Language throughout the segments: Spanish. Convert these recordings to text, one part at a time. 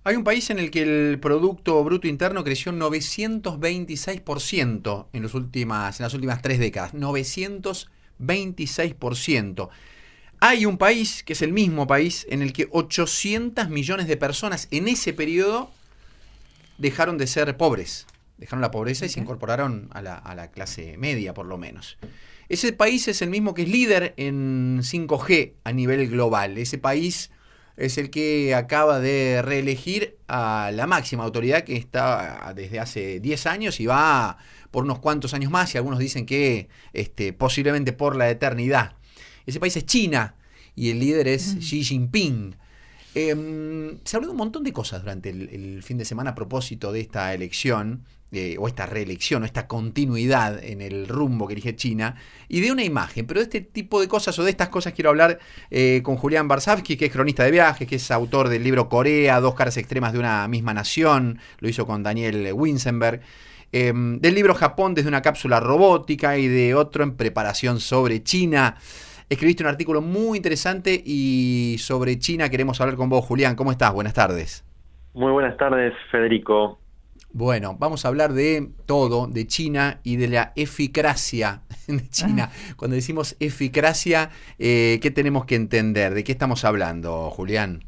Hay un país en el que el Producto Bruto Interno creció 926% en las últimas 3 décadas. 926%. Hay un país, que es el mismo país, en el que 800 millones de personas en ese periodo dejaron de ser pobres. Dejaron la pobreza y se incorporaron a la clase media, por lo menos. Ese país es el mismo que es líder en 5G a nivel global. Ese país es el que acaba de reelegir a la máxima autoridad, que está desde hace 10 años y va por unos cuantos años más, y algunos dicen que posiblemente por la eternidad. Ese país es China y el líder es Xi Jinping. Se habló de un montón de cosas durante el fin de semana a propósito de esta elección, o esta reelección, o esta continuidad en el rumbo que elige China, y de una imagen. Pero de este tipo de cosas, o de estas cosas, quiero hablar con Julián Barsavsky, que es cronista de viajes, que es autor del libro Corea, dos caras extremas de una misma nación, lo hizo con Daniel Winsenberg, del libro Japón desde una cápsula robótica, y de otro en preparación sobre China. Escribiste un artículo muy interesante y sobre China queremos hablar con vos, Julián. ¿Cómo estás? Buenas tardes. Muy buenas tardes, Federico. Bueno, vamos a hablar de todo, de China y de la eficracia de China. Cuando decimos eficracia, ¿qué tenemos que entender? ¿De qué estamos hablando, Julián?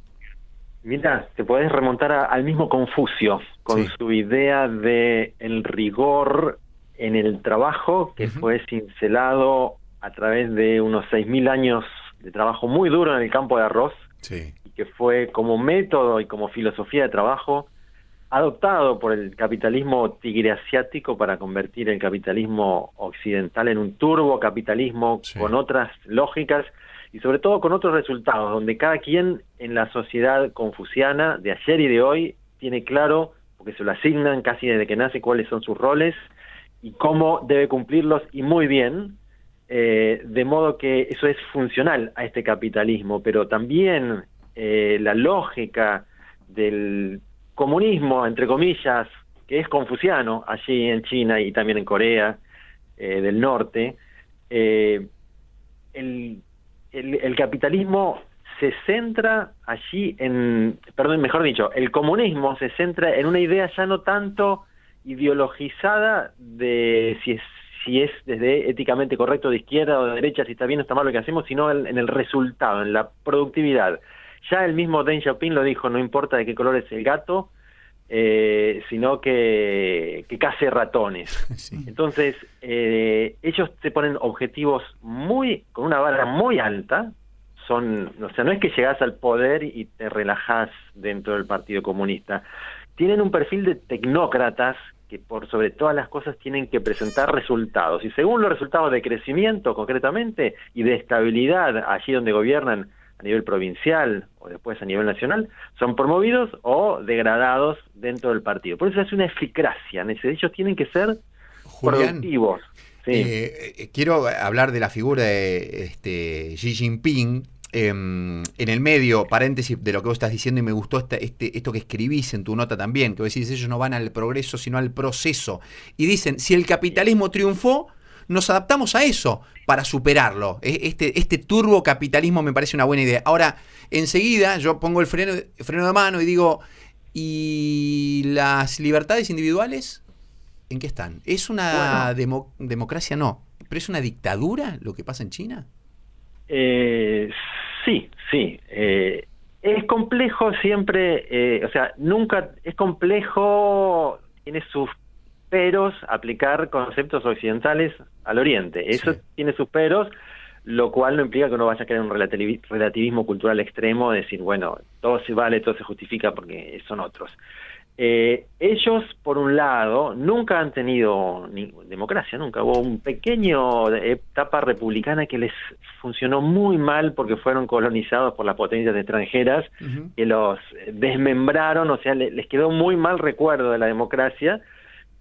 Mira, te podés remontar al mismo Confucio, con Sí. su idea de el rigor en el trabajo, que Ujú. fue cincelado a través de unos 6.000 años de trabajo muy duro en el campo de arroz, Sí. y que fue como método y como filosofía de trabajo adoptado por el capitalismo tigre asiático para convertir el capitalismo occidental en un turbocapitalismo Sí. con otras lógicas y sobre todo con otros resultados, donde cada quien en la sociedad confuciana de ayer y de hoy tiene claro, porque se lo asignan casi desde que nace, cuáles son sus roles y cómo debe cumplirlos, y muy bien, de modo que eso es funcional a este capitalismo, pero también la lógica del comunismo, entre comillas, que es confuciano allí en China y también en Corea del Norte, eh, el, el capitalismo se centra allí perdón, mejor dicho, el comunismo se centra en una idea ya no tanto ideologizada de si es desde éticamente correcto de izquierda o de derecha, si está bien o está mal lo que hacemos, sino en el resultado, en la productividad. Ya el mismo Deng Xiaoping lo dijo, no importa de qué color es el gato, sino que case ratones. Sí. Entonces, ellos te ponen objetivos con una vara muy alta. O sea, no es que llegás al poder y te relajás dentro del Partido Comunista. Tienen un perfil de tecnócratas que por sobre todas las cosas tienen que presentar resultados. Y según los resultados de crecimiento, concretamente, y de estabilidad allí donde gobiernan, a nivel provincial o después a nivel nacional, son promovidos o degradados dentro del partido. Por eso es una eficacia. Ellos tienen que ser Julián, productivos. Sí, quiero hablar de la figura de Xi Jinping. En el medio, paréntesis de lo que vos estás diciendo, y me gustó esto que escribís en tu nota también, que vos decís, ellos no van al progreso, sino al proceso. Y dicen, si el capitalismo triunfó, nos adaptamos a eso para superarlo. Este turbocapitalismo me parece una buena idea. Ahora, enseguida yo pongo el freno de mano y digo, ¿y las libertades individuales? ¿En qué están? ¿Es una bueno, democracia? No. ¿Pero es una dictadura lo que pasa en China? eh, sí, sí. Es complejo siempre, o sea, nunca es complejo, tiene sus peros aplicar conceptos occidentales al Oriente. Eso Sí. tiene sus peros, lo cual no implica que uno vaya a crear un relativismo cultural extremo, de decir, bueno, todo se vale, todo se justifica porque son otros. Ellos, por un lado, nunca han tenido democracia, nunca. Hubo un pequeño etapa republicana que les funcionó muy mal porque fueron colonizados por las potencias extranjeras Ujú. que los desmembraron, o sea, les quedó muy mal recuerdo de la democracia,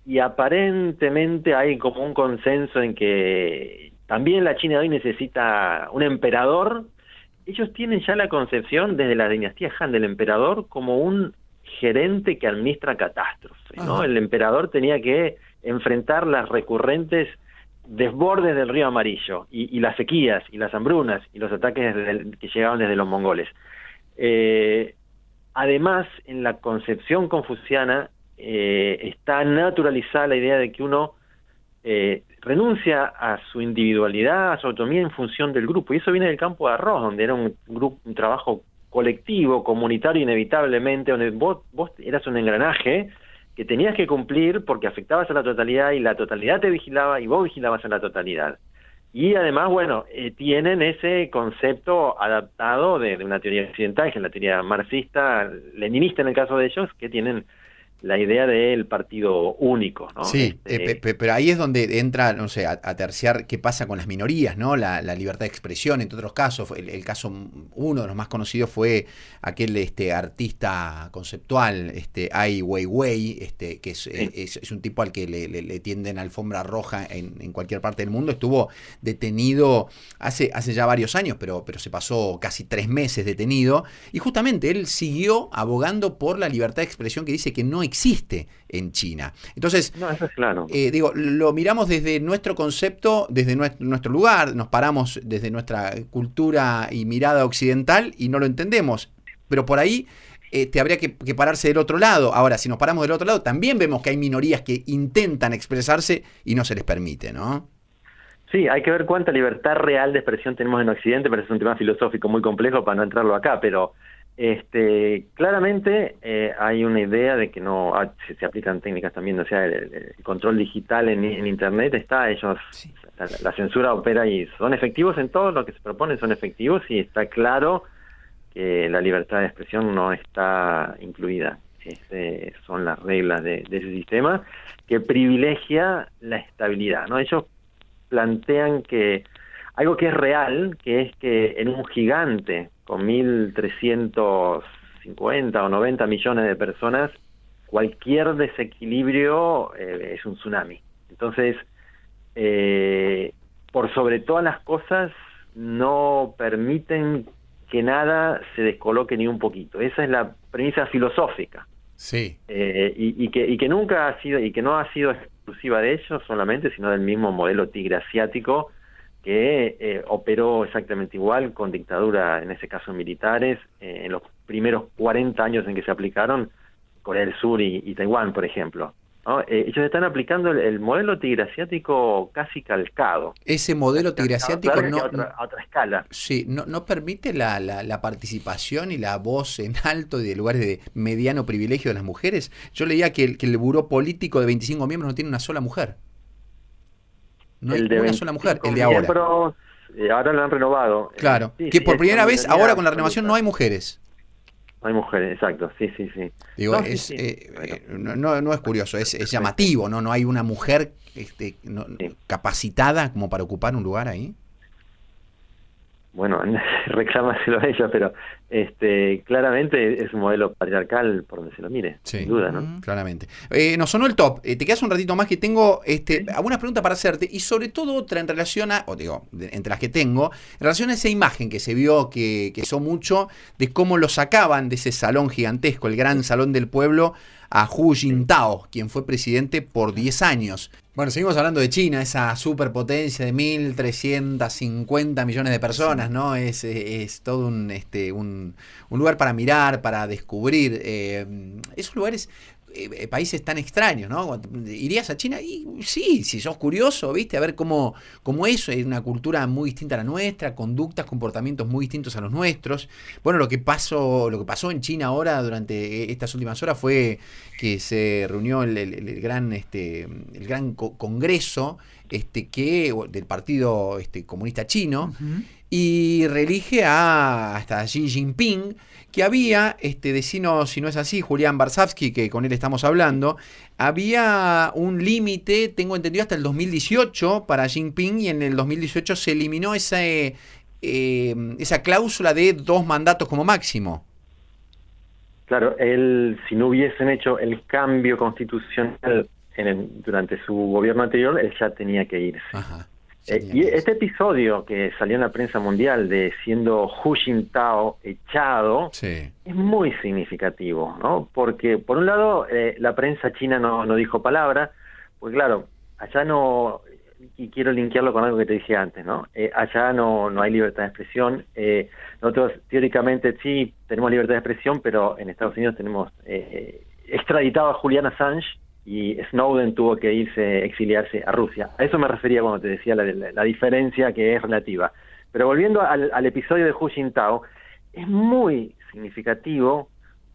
y aparentemente hay como un consenso en que también la China de hoy necesita un emperador. Ellos tienen ya la concepción desde la dinastía Han del emperador como un gerente que administra catástrofes, ¿no? Ajá. El emperador tenía que enfrentar las recurrentes desbordes del río Amarillo y las sequías y las hambrunas y los ataques que llegaban desde los mongoles. Eh, además, en la concepción confuciana está naturalizada la idea de que uno renuncia a su individualidad, a su autonomía en función del grupo. Y eso viene del campo de arroz, donde era un trabajo colectivo, comunitario, inevitablemente, donde vos eras un engranaje que tenías que cumplir porque afectabas a la totalidad y la totalidad te vigilaba y vos vigilabas a la totalidad. Y además, bueno, tienen ese concepto adaptado de una teoría occidental, que es la teoría marxista, leninista en el caso de ellos, que tienen la idea del partido único, ¿no? Sí, pero ahí es donde entra, no sé, a terciar qué pasa con las minorías, ¿no? La libertad de expresión, entre otros casos. El caso, uno de los más conocidos fue aquel artista conceptual, Ai Weiwei, que es un tipo al que le tienden alfombra roja en cualquier parte del mundo. Estuvo detenido hace ya varios años, pero se pasó casi 3 meses detenido. Y justamente él siguió abogando por la libertad de expresión, que dice que no existe en China. Entonces, no, eso es claro. Digo, lo miramos desde nuestro concepto, desde nuestro lugar, nos paramos desde nuestra cultura y mirada occidental y no lo entendemos. Pero por ahí habría que pararse del otro lado. Ahora, si nos paramos del otro lado, también vemos que hay minorías que intentan expresarse y no se les permite, ¿no? Sí, hay que ver cuánta libertad real de expresión tenemos en Occidente, pero es un tema filosófico muy complejo para no entrarlo acá, pero claramente hay una idea de que no se aplican técnicas también, o sea, el control digital en Internet está, ellos, sí. La censura opera y son efectivos en todo lo que se proponen, son efectivos y está claro que la libertad de expresión no está incluida. Son las reglas de ese sistema que privilegia la estabilidad, ¿no? Ellos plantean que algo que es real, que es que en un gigante con 1.350 o 90 millones de personas, cualquier desequilibrio es un tsunami. Entonces, por sobre todas las cosas, no permiten que nada se descoloque ni un poquito. Esa es la premisa filosófica. Sí. Y que nunca ha sido, y que no ha sido exclusiva de ellos solamente, sino del mismo modelo tigre asiático, que operó exactamente igual con dictadura, en ese caso militares, en los primeros 40 años en que se aplicaron, Corea del Sur y Taiwán, por ejemplo, ¿no? Ellos están aplicando el modelo tigre asiático casi calcado. Ese modelo tigre asiático claro, a otra escala. Sí, no permite la participación y la voz en alto de lugares de mediano privilegio de las mujeres. Yo leía que el buró político de 25 miembros no tiene una sola mujer. No hay una sola mujer, el de ahora. Miembros, ahora lo han renovado. Claro, que por primera vez ahora con la renovación no hay mujeres. No hay mujeres, exacto, sí. Digo, no, no es curioso, es llamativo, ¿no? No hay una mujer capacitada como para ocupar un lugar ahí. Bueno, reclámaselo a ella, pero claramente es un modelo patriarcal por donde se lo mire, sí, sin duda, ¿no? Claramente. Nos sonó el top. Te quedas un ratito más que tengo algunas preguntas para hacerte y sobre todo otra en relación a, entre las que tengo, en relación a esa imagen que se vio que son mucho de cómo lo sacaban de ese salón gigantesco, el gran salón del pueblo, a Hu Jintao, quien fue presidente por 10 años. Bueno, seguimos hablando de China, esa superpotencia de 1.350 millones de personas, ¿no? Es todo un lugar para mirar, para descubrir. Esos lugares, países tan extraños, ¿no? ¿Irías a China? Y sí, si sos curioso, ¿viste? A ver cómo eso es una cultura muy distinta a la nuestra, conductas, comportamientos muy distintos a los nuestros. Bueno, lo que pasó en China ahora durante estas últimas horas fue que se reunió el gran congreso del Partido Comunista Chino, uh-huh, y reelige hasta Xi Jinping, que había, decinos si no es así, Julián Barsavsky, que con él estamos hablando, había un límite, tengo entendido, hasta el 2018 para Jinping, y en el 2018 se eliminó esa cláusula de 2 mandatos como máximo. Claro, él, si no hubiesen hecho el cambio constitucional durante su gobierno anterior, él ya tenía que irse. Ajá. Y este episodio que salió en la prensa mundial de siendo Hu Jintao echado, sí, es muy significativo, ¿no? Porque, por un lado, la prensa china no dijo palabra, pues claro, allá no y quiero linkearlo con algo que te dije antes, ¿no? Allá no hay libertad de expresión. Nosotros teóricamente sí tenemos libertad de expresión, pero en Estados Unidos tenemos extraditado a Julian Assange y Snowden tuvo que exiliarse a Rusia. A eso me refería cuando te decía la diferencia que es relativa. Pero volviendo al episodio de Hu Jintao, es muy significativo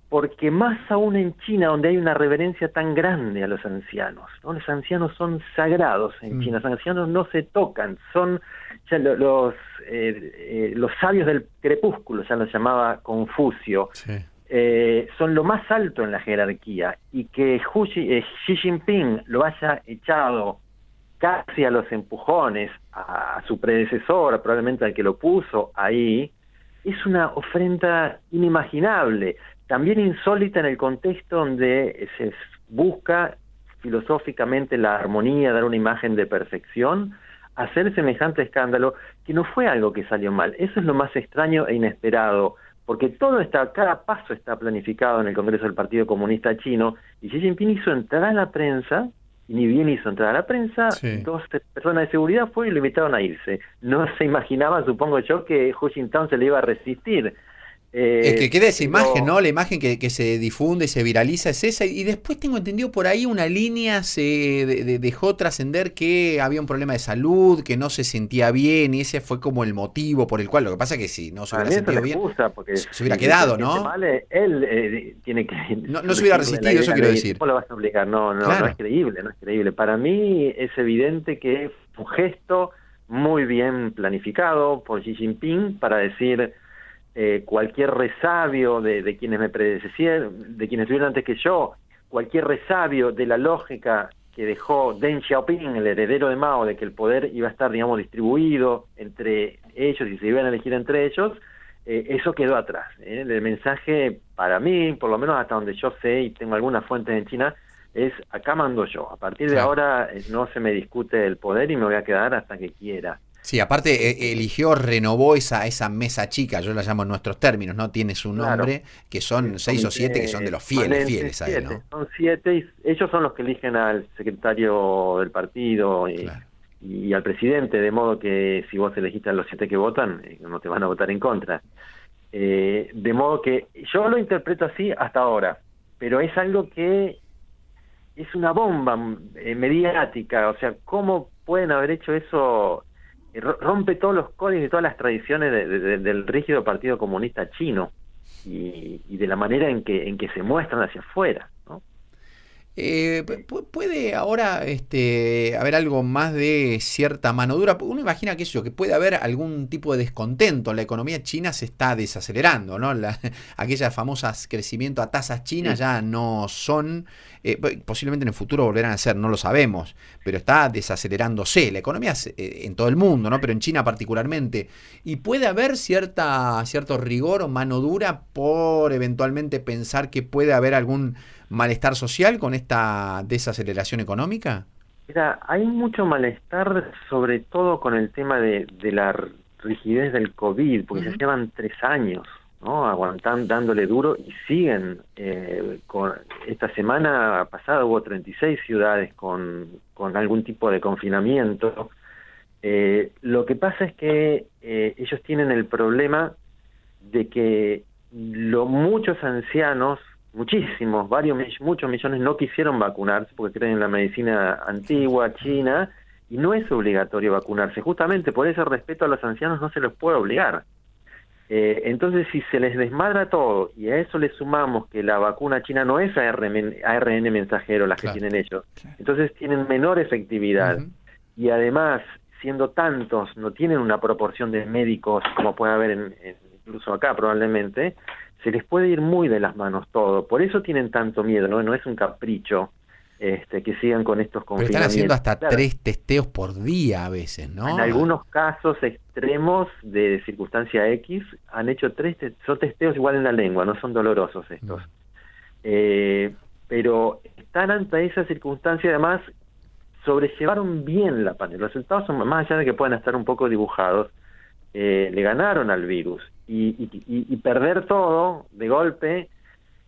porque más aún en China, donde hay una reverencia tan grande a los ancianos, ¿no? Los ancianos son sagrados en China, los ancianos no se tocan, son ya los sabios del crepúsculo, ya los llamaba Confucio, sí. Son lo más alto en la jerarquía, y que Xi Jinping lo haya echado casi a los empujones a su predecesor, probablemente al que lo puso ahí, es una ofrenda inimaginable, también insólita en el contexto donde se busca filosóficamente la armonía, dar una imagen de perfección. Hacer semejante escándalo, que no fue algo que salió mal. Eso es lo más extraño e inesperado, porque cada paso está planificado en el Congreso del Partido Comunista Chino, y Xi Jinping hizo entrar a la prensa, y ni bien hizo entrar a la prensa, sí. 2 personas de seguridad fueron y lo invitaron a irse. No se imaginaba, supongo yo, que Hu Jintao se le iba a resistir. Es que queda esa imagen, ¿no? La imagen que se difunde y se viraliza es esa, y después tengo entendido por ahí una línea se dejó trascender que había un problema de salud, que no se sentía bien, y ese fue como el motivo por el cual. Lo que pasa es que si no se hubiera sentido bien, se hubiera quedado, ¿no? Él tiene que... No se hubiera resistido, eso quiero decir. ¿Cómo lo vas a obligar? No es creíble, no es creíble. Para mí es evidente que fue un gesto muy bien planificado por Xi Jinping para decir... cualquier resabio de quienes me predecieron, de quienes estuvieron antes que yo, cualquier resabio de la lógica que dejó Deng Xiaoping, el heredero de Mao, de que el poder iba a estar, digamos, distribuido entre ellos y se iban a elegir entre ellos, eso quedó atrás. El mensaje, para mí, por lo menos hasta donde yo sé y tengo algunas fuentes en China, es acá mando yo. A partir de ahora no se me discute el poder y me voy a quedar hasta que quiera. Sí, aparte renovó esa mesa chica, yo la llamo en nuestros términos, ¿no? Tiene su nombre, que son 6 o 7 que son de los fieles a él, ¿no? Son 7, y ellos son los que eligen al secretario del partido y al presidente, de modo que si vos elegiste a los 7 que votan, no te van a votar en contra. De modo que yo lo interpreto así hasta ahora, pero es algo que es una bomba mediática, o sea, ¿cómo pueden haber hecho eso? Rompe todos los códigos y todas las tradiciones del rígido Partido Comunista Chino y de la manera en que se muestran hacia afuera, ¿no? ¿Puede ahora haber algo más de cierta mano dura? Uno imagina que puede haber algún tipo de descontento. La economía china se está desacelerando, ¿no? Aquellas famosas crecimiento a tasas chinas ya no son, posiblemente en el futuro volverán a ser, no lo sabemos, pero está desacelerándose. La economía en todo el mundo, ¿no? Pero en China particularmente. Y puede haber cierto rigor o mano dura por eventualmente pensar que puede haber algún malestar social con esta desaceleración económica. Mira, hay mucho malestar, sobre todo con el tema de la rigidez del COVID, porque ya llevan 3 años, ¿no? Aguantando, dándole duro, y siguen. Esta semana pasada hubo 36 ciudades con algún tipo de confinamiento. Lo que pasa es que ellos tienen el problema de que muchos ancianos, muchos millones no quisieron vacunarse porque creen en la medicina antigua china, y no es obligatorio vacunarse. Justamente por ese respeto a los ancianos no se los puede obligar. Entonces, si se les desmadra todo y a eso le sumamos que la vacuna china no es ARN mensajero, las que tienen ellos, entonces tienen menor efectividad. Y además, siendo tantos, no tienen una proporción de médicos como puede haber incluso acá probablemente, se les puede ir muy de las manos todo. Por eso tienen tanto miedo, no es un capricho que sigan con estos confinamientos. Pero están haciendo hasta 3 testeos por día a veces, ¿no? En algunos casos extremos de circunstancia X han hecho 3, son testeos igual en la lengua, no son dolorosos estos. Pero están ante esa circunstancia, además sobrellevaron bien la pandemia. Los resultados son, más allá de que puedan estar un poco dibujados, le ganaron al virus. Y perder todo de golpe,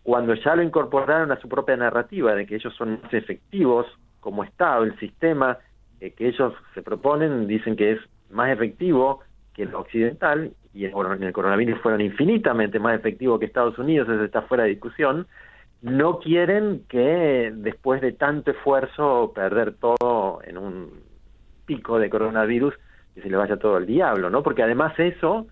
cuando ya lo incorporaron a su propia narrativa de que ellos son más efectivos como Estado, el sistema que ellos se proponen, dicen que es más efectivo que el occidental, y en el coronavirus fueron infinitamente más efectivos que Estados Unidos, eso está fuera de discusión. No quieren que después de tanto esfuerzo perder todo en un pico de coronavirus, que se le vaya todo al diablo, ¿no? Porque además eso,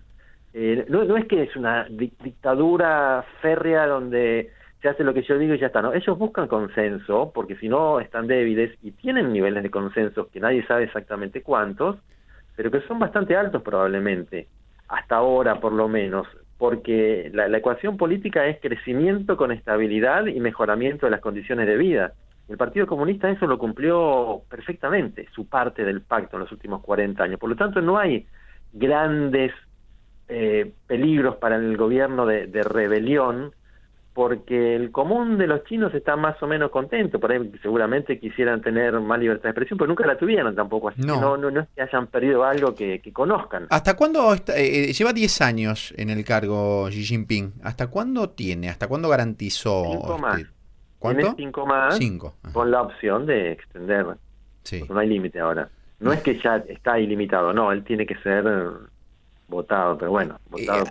no es que es una dictadura férrea donde se hace lo que yo digo y ya está, ¿no? Ellos buscan consenso, porque si no están débiles y tienen niveles de consenso que nadie sabe exactamente cuántos, pero que son bastante altos probablemente, hasta ahora por lo menos, porque la ecuación política es crecimiento con estabilidad y mejoramiento de las condiciones de vida. El Partido Comunista eso lo cumplió perfectamente, su parte del pacto en los últimos 40 años. Por lo tanto, no hay grandes peligros para el gobierno de rebelión, porque el común de los chinos está más o menos contento. Por ahí seguramente quisieran tener más libertad de expresión, pero nunca la tuvieron tampoco. Así que no es que hayan perdido algo que conozcan. ¿Hasta cuándo lleva 10 años en el cargo Xi Jinping? ¿Hasta cuándo tiene? ¿Hasta cuándo garantizó? 5 más. ¿Cuánto? Tiene 5 más, 5. Con la opción de extender. Sí. Porque no hay límite ahora. No es que ya está ilimitado, no, él tiene que ser votado, pero bueno.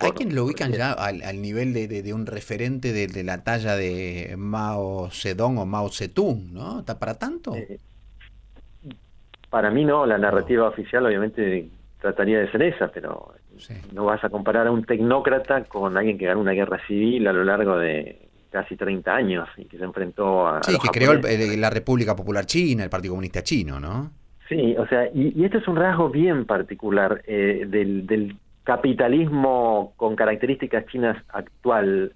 Hay quien lo ubican ya al nivel de un referente de la talla de Mao Zedong o Mao Zedong, ¿no? ¿Está para tanto? Para mí no, la narrativa oficial obviamente trataría de ser esa, pero no vas a comparar a un tecnócrata con alguien que ganó una guerra civil a lo largo de casi 30 años y que se enfrentó a... Sí, que creó la República Popular China, el Partido Comunista Chino, ¿no? Sí, o sea, y este es un rasgo bien particular del capitalismo con características chinas actual.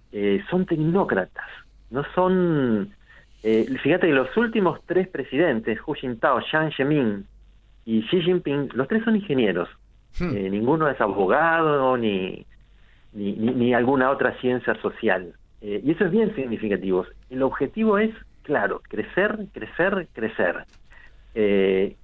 Son tecnócratas, no son... fíjate que los últimos 3 presidentes, Hu Jintao, Jiang Zemin y Xi Jinping, los 3 son ingenieros. Ninguno es abogado ni alguna otra ciencia social. Y eso es bien significativo. El objetivo es, claro, crecer, crecer, crecer.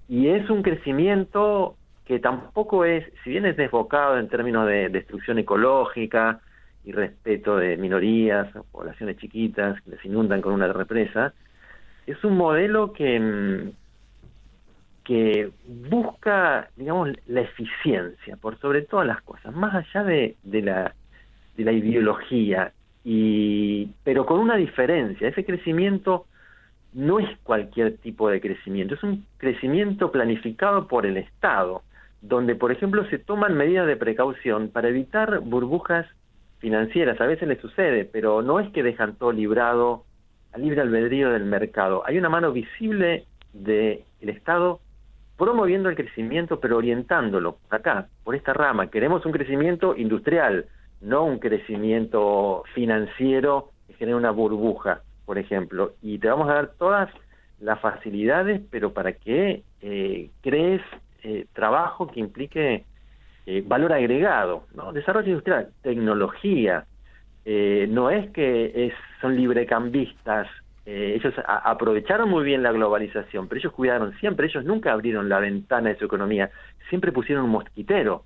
Y es un crecimiento que tampoco es, si bien es desbocado en términos de destrucción ecológica y respeto de minorías, poblaciones chiquitas que les inundan con una represa, es un modelo que busca, digamos, la eficiencia por sobre todas las cosas, más allá de la ideología, pero con una diferencia. Ese crecimiento no es cualquier tipo de crecimiento, es un crecimiento planificado por el Estado, donde, por ejemplo, se toman medidas de precaución para evitar burbujas financieras. A veces les sucede, pero no es que dejan todo librado al libre albedrío del mercado. Hay una mano visible del Estado promoviendo el crecimiento, pero orientándolo acá, por esta rama. Queremos un crecimiento industrial, no un crecimiento financiero que genere una burbuja, por ejemplo. Y te vamos a dar todas las facilidades, pero para que crees trabajo que implique valor agregado, ¿no? Desarrollo industrial, tecnología. No es que son librecambistas. Ellos aprovecharon muy bien la globalización, pero ellos cuidaron siempre, ellos nunca abrieron la ventana de su economía, siempre pusieron un mosquitero.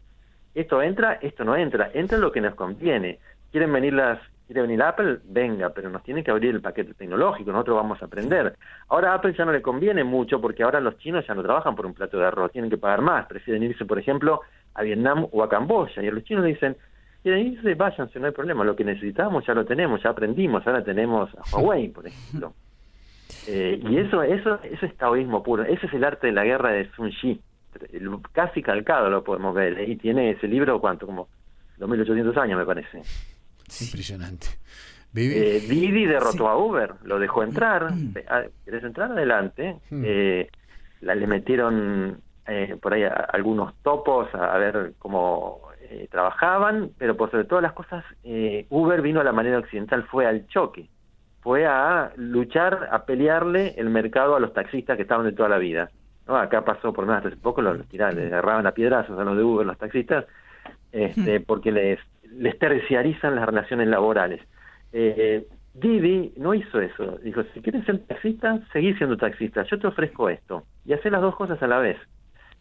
Esto entra, esto no entra, entra lo que nos conviene. ¿Quiere venir Apple? Venga, pero nos tiene que abrir el paquete tecnológico, nosotros vamos a aprender. Ahora a Apple ya no le conviene mucho porque ahora los chinos ya no trabajan por un plato de arroz, tienen que pagar más, prefieren irse, por ejemplo, a Vietnam o a Camboya, y a los chinos le dicen, quieren irse, váyanse, no hay problema, lo que necesitamos ya lo tenemos, ya aprendimos, ahora tenemos a Huawei, por ejemplo. Y eso es taoísmo puro, ese es el arte de la guerra de Sun Tzu, casi calcado lo podemos ver, y tiene ese libro, ¿cuánto? Como 2800 años me parece. Impresionante. Didi derrotó a Uber, lo dejó entrar. ¿Querés entrar? Adelante. Le metieron por ahí algunos topos a ver cómo trabajaban, pero por sobre todas las cosas, Uber vino a la manera occidental, fue al choque, fue a luchar, a pelearle el mercado a los taxistas que estaban de toda la vida. ¿No? Acá pasó por más hace poco, les agarraban a piedrazos a los de Uber, los taxistas, porque les terciarizan las relaciones laborales. Didi no hizo eso, dijo, si quieres ser taxista, seguí siendo taxista, yo te ofrezco esto, y hacer las dos cosas a la vez.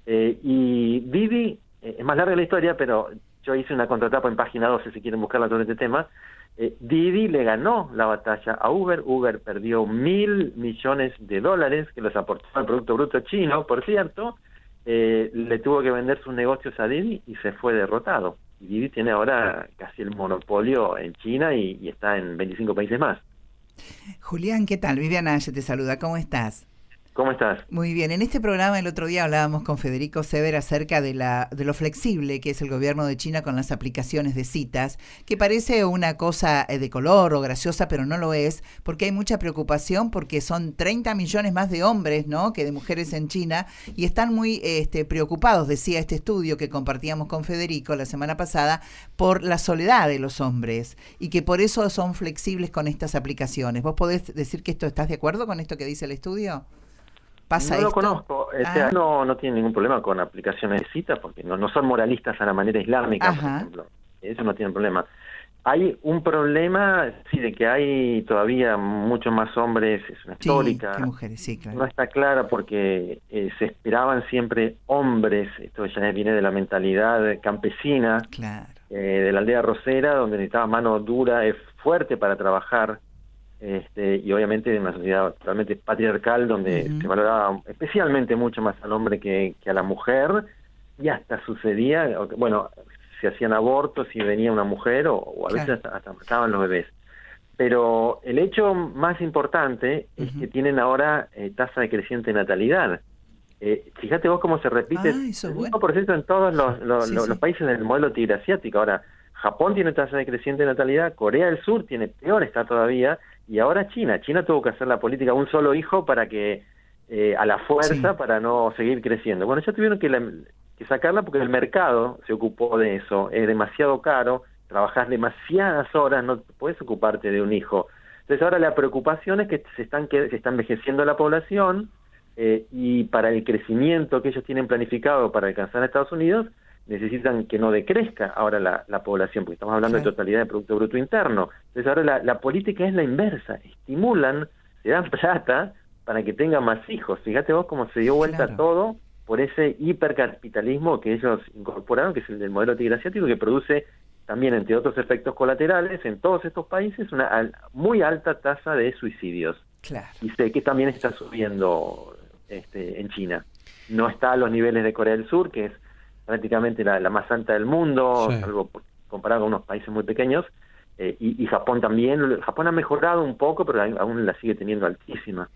Y Didi, es más larga la historia, pero yo hice una contratapa en página 12, si quieren buscarla sobre este tema. Didi le ganó la batalla a Uber. Uber perdió $1.000 millones que los aportó al Producto Bruto chino, por cierto, le tuvo que vender sus negocios a Didi y se fue derrotado. Y Didi tiene ahora casi el monopolio en China y está en 25 países más. Julián, ¿qué tal? Viviana Aye te saluda, ¿cómo estás? ¿Cómo estás? Muy bien, en este programa el otro día hablábamos con Federico Sever acerca de lo flexible que es el gobierno de China con las aplicaciones de citas, que parece una cosa de color o graciosa, pero no lo es, porque hay mucha preocupación porque son 30 millones más de hombres, ¿no?, que de mujeres en China, y están muy preocupados, decía este estudio que compartíamos con Federico la semana pasada, por la soledad de los hombres, y que por eso son flexibles con estas aplicaciones. ¿Vos podés decir que estás de acuerdo con esto que dice el estudio? No lo conozco, no tiene ningún problema con aplicaciones de citas porque no son moralistas a la manera islámica, por ejemplo. Eso no tiene problema. Hay un problema, sí, de que hay todavía muchos más hombres, es una histórica. Que mujeres, sí, claro. No está clara porque se esperaban siempre hombres, esto ya viene de la mentalidad campesina, claro, de la aldea rosera, donde necesitaba mano dura, fuerte para trabajar. Y obviamente en una sociedad totalmente patriarcal donde se valoraba especialmente mucho más al hombre que a la mujer, y hasta sucedía, bueno, se hacían abortos y venía una mujer o a veces hasta mataban los bebés. Pero el hecho más importante es que tienen ahora tasa de creciente natalidad. Fíjate vos cómo se repite el 5% en todos los países del modelo tigre asiático. Ahora, Japón tiene tasa de creciente natalidad, Corea del Sur tiene peor, está todavía, y ahora China tuvo que hacer la política un solo hijo para que a la fuerza para no seguir creciendo. Bueno, ya tuvieron que sacarla porque el mercado se ocupó de eso, es demasiado caro, trabajás demasiadas horas, no puedes ocuparte de un hijo. Entonces ahora la preocupación es que se está envejeciendo la población y para el crecimiento que ellos tienen planificado para alcanzar a Estados Unidos, necesitan que no decrezca ahora la población, porque estamos hablando de totalidad de Producto Bruto Interno. Entonces ahora la política es la inversa, estimulan, se dan plata para que tengan más hijos. Fíjate vos cómo se dio vuelta todo por ese hipercapitalismo que ellos incorporaron, que es el del modelo tigre asiático, que produce también, entre otros efectos colaterales, en todos estos países una muy alta tasa de suicidios. Claro. Y sé que también está subiendo en China. No está a los niveles de Corea del Sur, que es prácticamente la más alta del mundo, algo comparado con unos países muy pequeños, y Japón también. Japón ha mejorado un poco, pero aún la sigue teniendo altísima.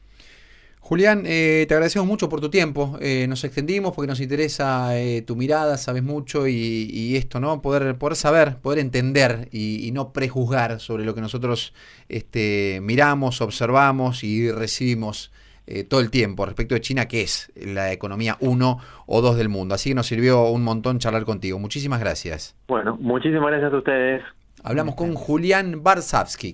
Julián, te agradecemos mucho por tu tiempo. Nos extendimos porque nos interesa tu mirada, sabes mucho y esto, ¿no? Poder saber, poder entender y no prejuzgar sobre lo que nosotros miramos, observamos y recibimos todo el tiempo respecto de China, que es la economía 1 o 2 del mundo. Así que nos sirvió un montón charlar contigo. Muchísimas gracias. Bueno, muchísimas gracias a ustedes. Hablamos con Julián Varsavsky.